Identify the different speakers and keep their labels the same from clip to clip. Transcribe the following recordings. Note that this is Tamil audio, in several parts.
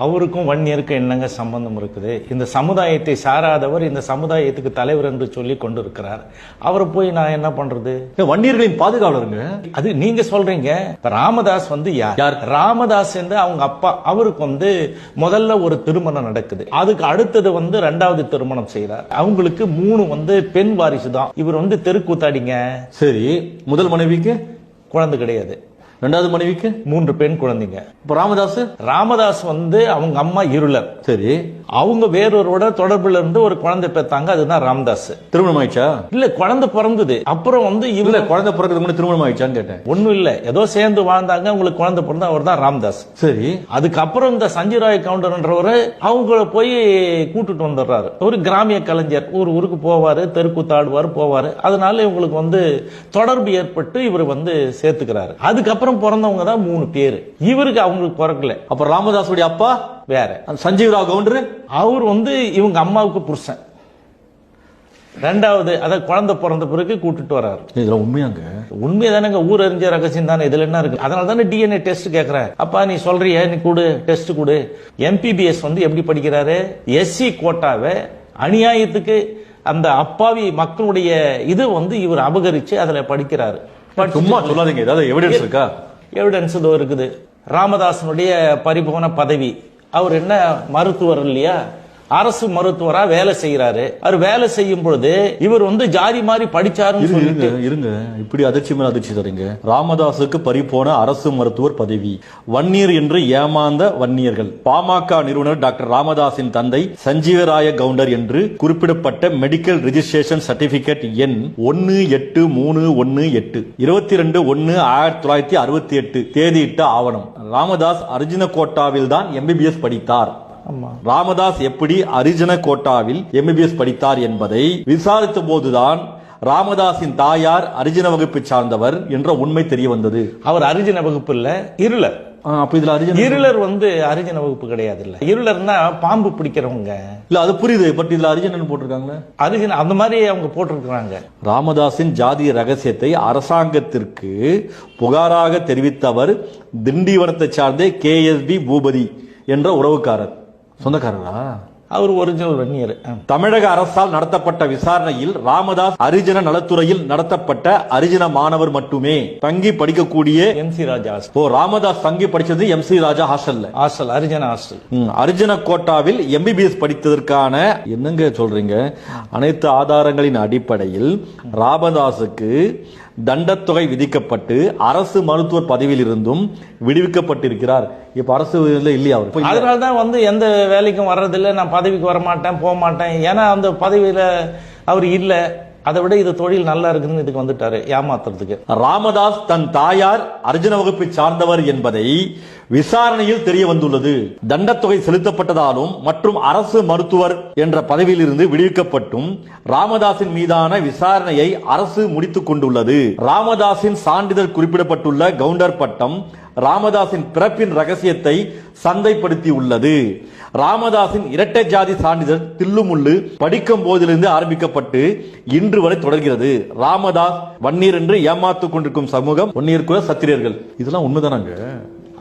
Speaker 1: அவருக்கும் வன்னியருக்கும் என்னங்க சம்பந்தம் இருக்குது? இந்த சமுதாயத்தை சாராதவர் இந்த சமுதாயத்துக்கு தலைவர் என்று சொல்லி கொண்டிருக்கிறார். அவரை போய் நான் என்ன பண்றது?
Speaker 2: வன்னியர்களின் பாதுகாவலருங்க.
Speaker 1: அது நீங்க சொல்றீங்க. ராமதாஸ் யார்? ராமதாஸ் என்று அவங்க அப்பா. அவருக்கு முதல்ல ஒரு திருமணம் நடக்குது. அதுக்கு அடுத்தது இரண்டாவது திருமணம் செய்யறார். அவங்களுக்கு 3 பெண் வாரிசு தான். இவர் தெருக்கூத்தாடிங்க.
Speaker 2: சரி, முதல் மனைவிக்கு
Speaker 1: குழந்தை கிடையாது.
Speaker 2: ரெண்டாவது மனைவிக்கு
Speaker 1: 3 பெண் குழந்தைங்க.
Speaker 2: ராமதாஸ்
Speaker 1: அவங்க அம்மா இருளர்.
Speaker 2: சரி,
Speaker 1: அவங்க வேறொருவோட தொடர்புல இருந்து ஒரு குழந்தை பெற்றாங்க. அதுதான் ராமதாஸ்.
Speaker 2: திருமணம் ஆயிடுச்சா?
Speaker 1: இல்ல, குழந்தை பிறந்தது. அப்புறம்
Speaker 2: இல்ல, குழந்தை பிறகு திருமணம் ஆயிடுச்சான்னு கேட்டேன்.
Speaker 1: ஒண்ணும் இல்ல, ஏதோ சேர்ந்து வாழ்ந்தாங்க. உங்களுக்கு குழந்தை பிறந்த அவர் தான் ராமதாஸ்.
Speaker 2: சரி,
Speaker 1: அதுக்கப்புறம் இந்த சஞ்சய் ராய் கவுண்டர்ன்றவரு அவங்கள போய் கூட்டிட்டு வந்துடுறாரு. ஒரு கிராமிய கலைஞர், ஊருக்கு போவாரு, தெருக்கூத்தாடுவார், போவாரு. அதனால இவங்களுக்கு தொடர்பு ஏற்பட்டு இவர் சேர்த்துக்கிறாரு. அதுக்கப்புறம் பிறந்தவங்க தான் 3 பேரு. இவருக்கு அவங்களுக்கு பிறக்கல.
Speaker 2: அப்ப ராமதாஸுடைய அப்பா
Speaker 1: வேற,
Speaker 2: சஞ்சீவ் ராவ் கவுண்டர்.
Speaker 1: அவர் இவங்க அம்மாவுக்கு புருஷன். ரெண்டாவது அத குழந்தை பிறந்த பிறகு கூட்டிட்டு வர்றாரு.
Speaker 2: இதெல்லாம் உண்மையாங்க?
Speaker 1: உண்மைதானங்க. ஊர் அறிஞ்ச ரகசியம் தானே. இதுல என்ன இருக்கு? அதனால தானே டிஎன்ஏ டெஸ்ட் கேக்குறேன். அப்பா நீ சொல்றிய, நீ கொடு, டெஸ்ட் கொடு. எம்பிபிஎஸ் எப்படி படிக்கிறாரு? எஸ்சி கோட்டாவை அநியாயத்துக்கு அந்த அப்பாவி மக்களுடைய இது இவர் அபகரிச்சு அதுல படிக்கிறாரு.
Speaker 2: சும்மா சொல்லாதீங்க, ஏதாவது எவிடன்ஸ் இருக்கா?
Speaker 1: எவிடன்ஸ் இதோ இருக்குது. ராமதாசனுடைய பரிபூர்ண பதவி. அவர் என்ன மருத்துவர் இல்லையா? அரசு மருத்துவரா வேலை செய்யறாரு. அவர் வேலை செய்யும் பொழுது இவர் ஜாதி மாதிரி படிச்சாருன்னு சொல்லிட்டு
Speaker 2: இருங்க. இப்படி அதிர்ச்சி மேல அதிர்ச்சி தரீங்க. ராமதாசுக்கு பறிபோன அரசு மருத்துவர் பதவி, வன்னியர் என்று ஏமாந்த வன்னியர்கள். பாமக நிறுவனர் டாக்டர் ராமதாஸின் தந்தை சஞ்சீவராய கவுண்டர் என்று குறிப்பிடப்பட்ட மெடிக்கல் ரெஜிஸ்ட்ரேஷன் சர்டிபிகேட் எண் 18318 22/1/1968 தேதியிட்ட ஆவணம். ராமதாஸ் அர்ஜுன கோட்டாவில் தான் எம்பிபிஎஸ் படித்தார். ராமதாஸ் எப்படி அரிஜன கோட்டாவில் எம்பிபிஎஸ் படித்தார் என்பதை விசாரித்த போதுதான் ராமதாஸின் தாயார் அரிஜன வகுப்பை சார்ந்தவர் என்ற உண்மை தெரிய வந்தது.
Speaker 1: அவர் அரிஜன வகுப்பு இல்ல, இருளர்.
Speaker 2: அப்ப இதுல
Speaker 1: இருளர் அரிஜன வகுப்பு கிடையாது. இல்ல, இருளர்னா பாம்பு பிடிக்கிறவங்க.
Speaker 2: இல்ல, அது புரியுது. பட் இதுல அரிஜனன் போட்டிருக்காங்க.
Speaker 1: அரிஜன அந்த மாதிரி அவங்க போட்டிருக்காங்க.
Speaker 2: ராமதாஸின் ஜாதிய ரகசியத்தை அரசாங்கத்திற்கு புகாராக தெரிவித்தவர் திண்டிவனத்தை சார்ந்த KSB பூபதி என்ற உறவுக்காரர். சொந்தக்காரரா?
Speaker 1: அவர் ஒரிஜினல் வன்னியர்.
Speaker 2: தமிழக அரசால் நடத்தப்பட்ட விசாரணையில் ராமதாஸ் அரிஜன நலத்துறையில் நடத்தப்பட்ட அரிஜன மாணவர் மட்டுமே தங்கி படிக்கக்கூடிய
Speaker 1: MC ராஜா.
Speaker 2: ராமதாஸ் தங்கி படிச்சது MC ராஜா ஹாஸ்டல்,
Speaker 1: அரிஜன ஹாஸ்டல்.
Speaker 2: அரிஜன கோட்டாவில் MBBS படித்ததற்கான என்னங்க சொல்றீங்க? அனைத்து ஆதாரங்களின் அடிப்படையில் ராமதாசுக்கு தண்டத்தொகை விதிக்கப்பட்டு அரசு மருத்துவர் பதவியில் இருந்தும் விடுவிக்கப்பட்டிருக்கிறார். இப்ப அரசு இல்லையா அவர்?
Speaker 1: அதனால்தான் எந்த வேலைக்கும் வர்றதில்லை, நான் பதவிக்கு வர மாட்டேன், போக மாட்டேன். ஏன்னா அந்த பதவியில அவர் இல்ல. அதை விட இது தொழில் நல்லா இருக்குன்னு இதுக்கு வந்துட்டாரு ஏமாத்துறதுக்கு.
Speaker 2: ராமதாஸ் தன் தாயார் அர்ஜுன வகுப்பை சார்ந்தவர் என்பதை விசாரணையில் தெரிய வந்துள்ளது. தண்டத்தொகை செலுத்தப்பட்டதாலும் மற்றும் அரசு மருத்துவர் என்ற பதவியில் இருந்து விடுவிக்கப்பட்டும் ராமதாஸின் மீதான விசாரணையை அரசு முடித்துக் கொண்டுள்ளது. ராமதாஸின் சான்றிதழ் குறிப்பிடப்பட்டுள்ள கவுண்டர் பட்டம் ராமதாஸின் பிறப்பின் ரகசியத்தை சந்தைப்படுத்தி உள்ளது. ராமதாஸின் இரட்டை ஜாதி சான்றிதழ் தில்லுமுள்ளு படிக்கும் போதிலிருந்து ஆரம்பிக்கப்பட்டு இன்று வரை தொடர்கிறது. ராமதாஸ் வன்னியர் என்று ஏமாத்துக் கொண்டிருக்கும் சமூகம் வன்னியர் குல சத்திரியர்கள். இதெல்லாம் உண்மைதானாங்க?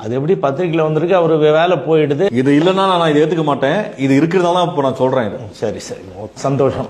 Speaker 1: அது எப்படி பத்திரிகையில வந்திருக்கு? அவரு வேலை போயிடுது.
Speaker 2: இது இல்லைன்னா நான் இதை ஏத்துக்க மாட்டேன். இது இருக்கிறதால இப்ப நான் சொல்றேன்.
Speaker 1: சரி, சந்தோஷம்.